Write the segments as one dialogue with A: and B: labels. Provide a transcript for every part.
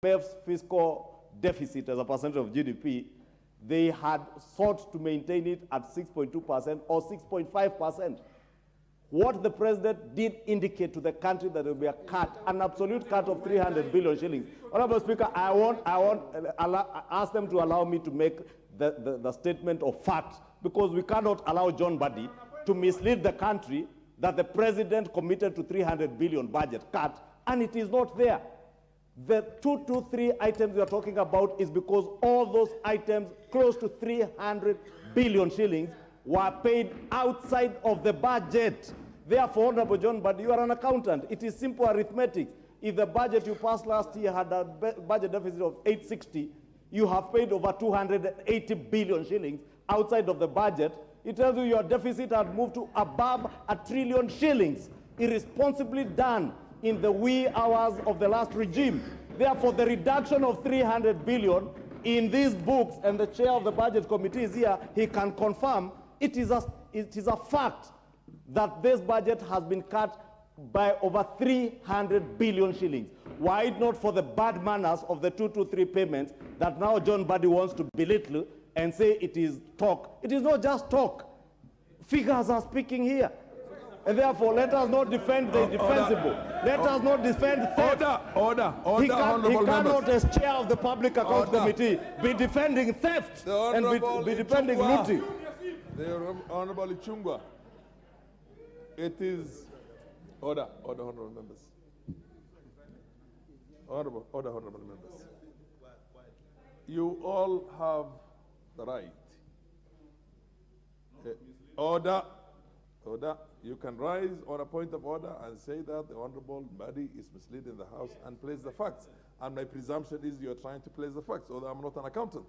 A: IMF's fiscal deficit as a percentage of GDP, they had sought to maintain it at 6.2% or 6.5%. What the president did indicate to the country that there will be a cut, an absolute cut of 300 billion shillings. Honorable Speaker, ask them to allow me to make the statement of fact, because we cannot allow John Mbadi to mislead the country that the president committed to 300 billion budget cut, and it is not there. The 223 items we are talking about is because all those items, close to 300 billion shillings, were paid outside of the budget. Therefore, Honorable John Mbadi, you are an accountant. It is simple arithmetic. If the budget you passed last year had a budget deficit of 860, you have paid over 280 billion shillings outside of the budget. It tells you your deficit had moved to above 1 trillion shillings, irresponsibly done in the wee hours of the last regime. Therefore, the reduction of 300 billion in these books, and the chair of the budget committee is here, he can confirm, it is a fact that this budget has been cut by over 300 billion shillings. Why not for the bad manners of the 223 payments that now John Mbadi wants to belittle and say it is talk? It is not just talk. Figures are speaking here. And therefore, let us not defend the indefensible. Let us not defend theft.
B: Order,
A: he cannot, as chair of the Public Accounts Committee, be defending theft and be defending looting.
B: The Honorable Ichungwa. It is order, honorable members. Order, honorable members. You all have the right. Order. You can rise on a point of order and say that the Honorable Mbadi is misleading the House and place the facts. And my presumption is you're trying to place the facts, although I'm not an accountant.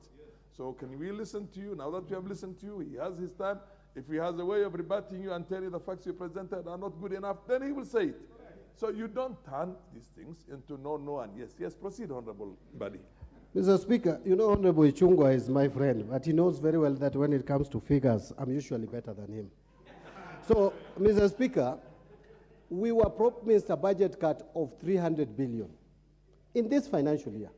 B: So can we listen to you? Now that we have listened to you, he has his time. If he has a way of rebutting you and telling you the facts you presented are not good enough, then he will say it. So you don't turn these things into no, and yes. Yes, proceed, Honorable Mbadi.
C: Mr. Speaker, you know Honorable Ichungwa is my friend, but he knows very well that when it comes to figures, I'm usually better than him. So, Mr. Speaker, we were promised a budget cut of 300 billion in this financial year.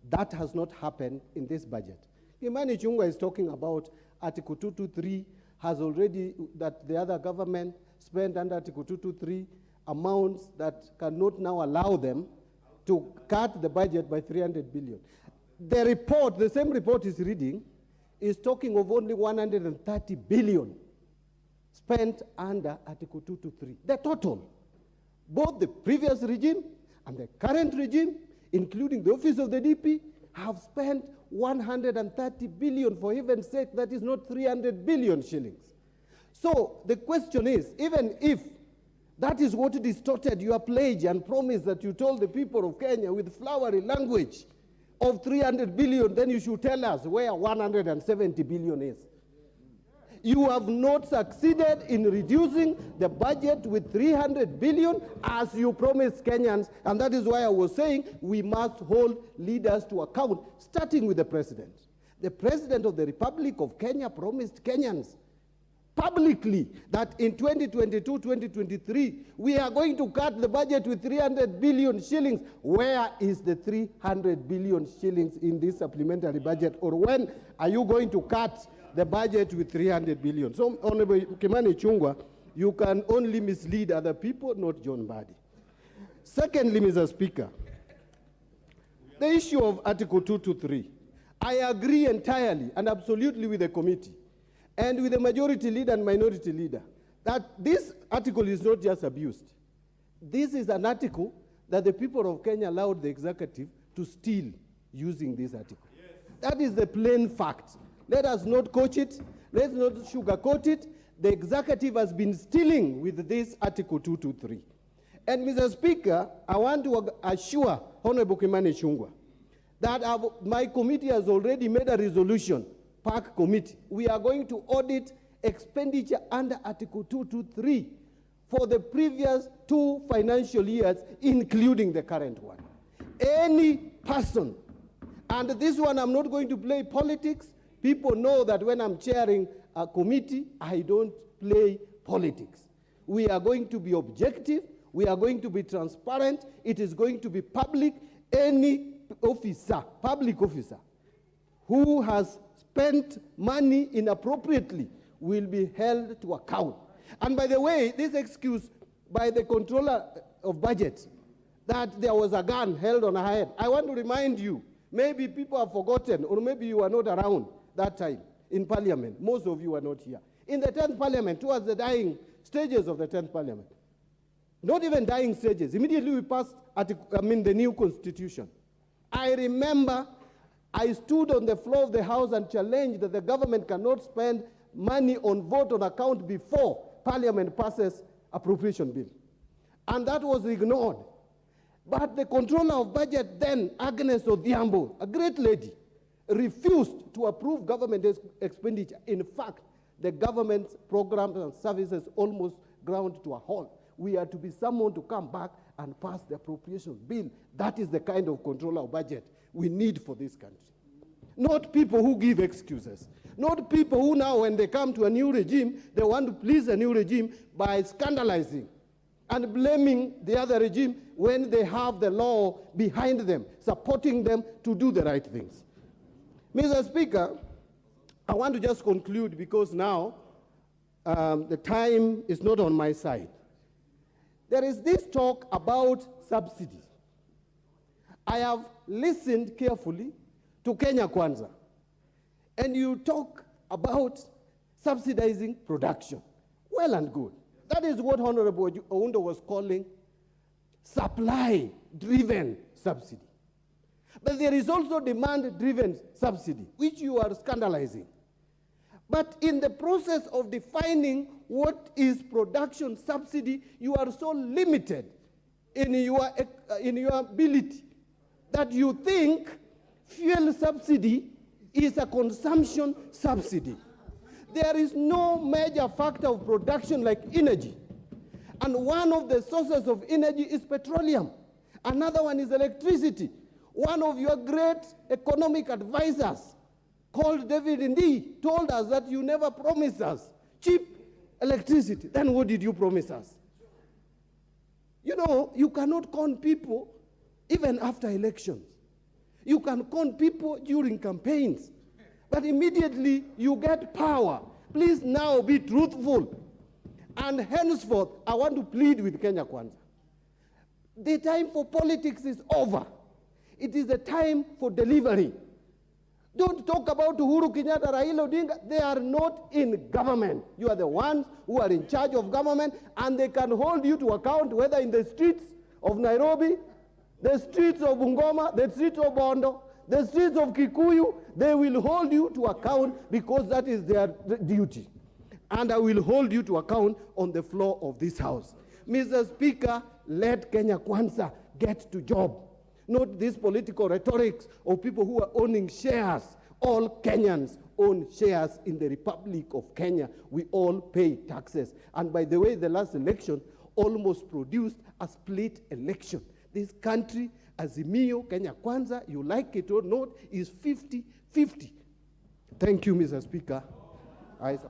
C: That has not happened in this budget. Kimani Ichungwa is talking about Article 223 has already, that the other government spent under Article 223 amounts that cannot now allow them to cut the budget by 300 billion. The report, the same report is reading, is talking of only 130 billion spent under Article 223. The total, both the previous regime and the current regime, including the office of the DP, have spent 130 billion, for heaven's sake. That is not 300 billion shillings. So the question is, even if that is what distorted your pledge and promise that you told the people of Kenya with flowery language of 300 billion, then you should tell us where 170 billion is. You have not succeeded in reducing the budget with 300 billion as you promised Kenyans, and that is why I was saying we must hold leaders to account, starting with the president. The president of the Republic of Kenya promised Kenyans publicly that in 2022-2023, we are going to cut the budget with 300 billion shillings. Where is the 300 billion shillings in this supplementary budget? Or when are you going to cut the budget with 300 billion? So, Honorable Kimani Ichungwa, you can only mislead other people, not John Mbadi. Secondly, Mr. Speaker, the issue of Article 223, I agree entirely and absolutely with the committee and with the majority leader and minority leader that this article is not just abused. This is an article that the people of Kenya allowed the executive to steal using this article. Yes. That is the plain fact. Let us not coach it. Let's not sugarcoat it. The executive has been stealing with this Article 223. And, Mr. Speaker, I want to assure Honorable Kimani Ichungwa that my committee has already made a resolution, PAC committee. We are going to audit expenditure under Article 223 for the previous 2 financial years, including the current one. Any person, and this one I'm not going to play politics. People know that when I'm chairing a committee, I don't play politics. We are going to be objective. We are going to be transparent. It is going to be public. Any officer, public officer, who has spent money inappropriately will be held to account. And by the way, this excuse by the controller of budget that there was a gun held on her head, I want to remind you, maybe people have forgotten, or maybe you were not around that time in Parliament. Most of you were not here. In the 10th Parliament, towards the dying stages of the 10th Parliament, not even dying stages, immediately we passed the new constitution. I remember I stood on the floor of the House and challenged that the government cannot spend money on vote on account before Parliament passes appropriation bill. And that was ignored. But the controller of budget then, Agnes Odhiambo, a great lady, refused to approve government expenditure. In fact, the government's programs and services almost ground to a halt. We are to be summoned to come back and pass the appropriation bill. That is the kind of controller of budget we need for this country. Not people who give excuses. Not people who now, when they come to a new regime, they want to please a new regime by scandalizing and blaming the other regime when they have the law behind them, supporting them to do the right things. Mr. Speaker, I want to just conclude because now the time is not on my side. There is this talk about subsidies. I have listened carefully to Kenya Kwanza, and you talk about subsidizing production. Well and good. That is what Honorable Oundo was calling supply-driven subsidy. But there is also demand-driven subsidy, which you are scandalizing. But in the process of defining what is production subsidy, you are so limited in your ability that you think fuel subsidy is a consumption subsidy. There is no major factor of production like energy. And one of the sources of energy is petroleum. Another one is electricity. One of your great economic advisors, called David Ndii, told us that you never promised us cheap electricity. Then what did you promise us? You know, you cannot con people even after elections. You can con people during campaigns. But immediately you get power. Please now be truthful. And henceforth, I want to plead with Kenya Kwanza. The time for politics is over. It is the time for delivery. Don't talk about Uhuru Kenyatta, Raila Odinga. They are not in government. You are the ones who are in charge of government, and they can hold you to account, whether in the streets of Nairobi, the streets of Bungoma, the streets of Bondo, the streets of Kikuyu. They will hold you to account because that is their duty. And I will hold you to account on the floor of this House. Mr. Speaker, let Kenya Kwanza get to job. Not this political rhetoric of people who are owning shares. All Kenyans own shares in the Republic of Kenya. We all pay taxes. And by the way, the last election almost produced a split election. This country, Azimio, Kenya Kwanza, you like it or not, is 50-50. Thank you, Mr. Speaker.
B: Order.